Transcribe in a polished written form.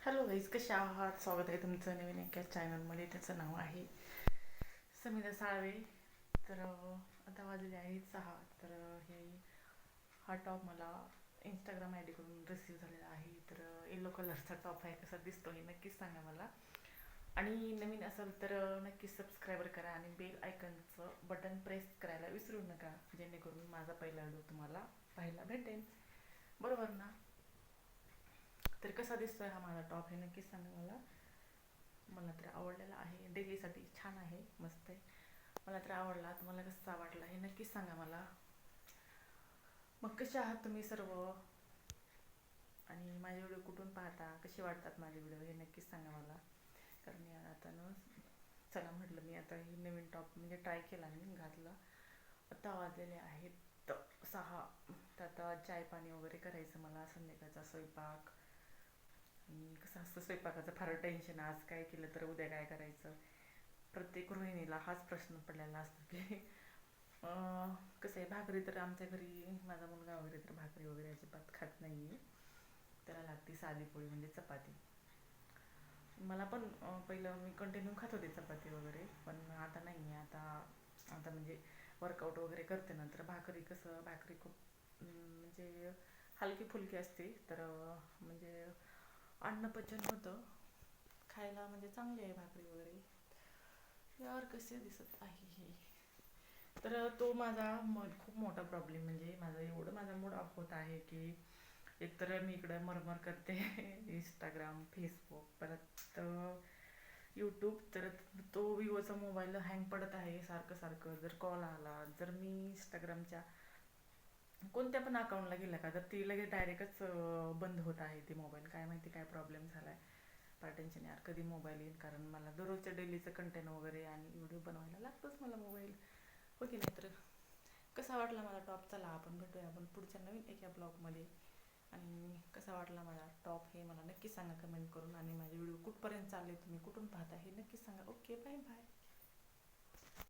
Hello guys, कशा आहात? स्वागत आहे तुमचं नवीन एका चॅनलमध्ये. त्याचं नाव आहे समीरा साळवे. तर आता वाजले आहेत 6. तर हे हा टॉप मला इंस्टाग्राम आय डीकडून रिसीव झालेला आहे. तर येलो कलरचा टॉप आहे. कसा दिसतो हे नक्कीच सांगा मला. आणि नवीन असेल तर नक्कीच सबस्क्राईबर करा आणि बेल आयकनचं बटन प्रेस करायला विसरू नका, जेणेकरून माझा पहिला व्हिडिओ तुम्हाला पाहायला भेटेल. बरोबर ना? तर कसा दिसतोय हा माझा टॉप हे नक्कीच सांगा मला. मला तर आवडलेला आहे, डेलीसाठी छान आहे, मस्त आहे. मला तर आवडला. तुम्हाला कसा वाटला हे नक्कीच सांगा मला. मग कसे आहात तुम्ही सर्व? आणि माझे व्हिडिओ कुठून पाहता, कसे वाटतात माझे व्हिडिओ हे नक्कीच सांगा मला. कारण मी आता चला म्हटलं, मी आता ही नवीन टॉप म्हणजे ट्राय केला, मी घातला. आता वाजलेले आहेत 6. तर आता चाय पाणी वगैरे करायचं मला, संध्याकाळचा स्वयंपाक. आणि कसं असतं, स्वयंपाकाचं फार टेन्शन. आज काय केलं तर उद्या काय करायचं, प्रत्येक गृहिणीला हाच प्रश्न पडलेला असतो की कसं आहे, भाकरी तर आमच्या घरी माझा मुलगा वगैरे तर भाकरी वगैरे अजिबात खात नाही आहे. त्याला लागते साधी पोळी म्हणजे चपाती. मला पण पहिलं मी कंटिन्यू खात होते चपाती वगैरे, पण आता नाही आहे. आता म्हणजे वर्कआउट वगैरे करते ना, तर भाकरी खूप म्हणजे हलकी फुलकी असते. तर म्हणजे अन्नपचन होतं, खायला म्हणजे चांगली आहे भाकरी वगैरे. यावर कसे दिसत आहे हे. तर तो माझा खूप मोठा प्रॉब्लेम, म्हणजे माझा मूड ऑफ होत आहे की एकतर मी इकडं मरमर करते इंस्टाग्राम, फेसबुक, परत यूट्यूब. तर तो विवोचा मोबाईल हँग पडत आहे सारखं सारखं. जर कॉल आला, जर मी इंस्टाग्रामच्या कोणत्या पण अकाउंटला गेला का, तर ती लगेच डायरेक्टच बंद होत आहे ते मोबाईल. काय माहिती काय प्रॉब्लेम झाला आहे. फार टेन्शन यार, कधी मोबाईल येईल. कारण मला दररोजच्या डेलीचं कंटेंट वगैरे आणि व्हिडिओ बनवायला लागतोच मला मोबाईल, हो की नाही? तर कसा वाटला माझा टॉप? चला आपण भेटूया आपण पुढच्या नवीन एका ब्लॉगमध्ये. आणि कसा वाटला माझा टॉप हे मला नक्की सांगा कमेंट करून. आणि माझे व्हिडिओ कुठपर्यंत चालले, तुम्ही कुठून पाहता हे नक्की सांगा. Okay, bye bye.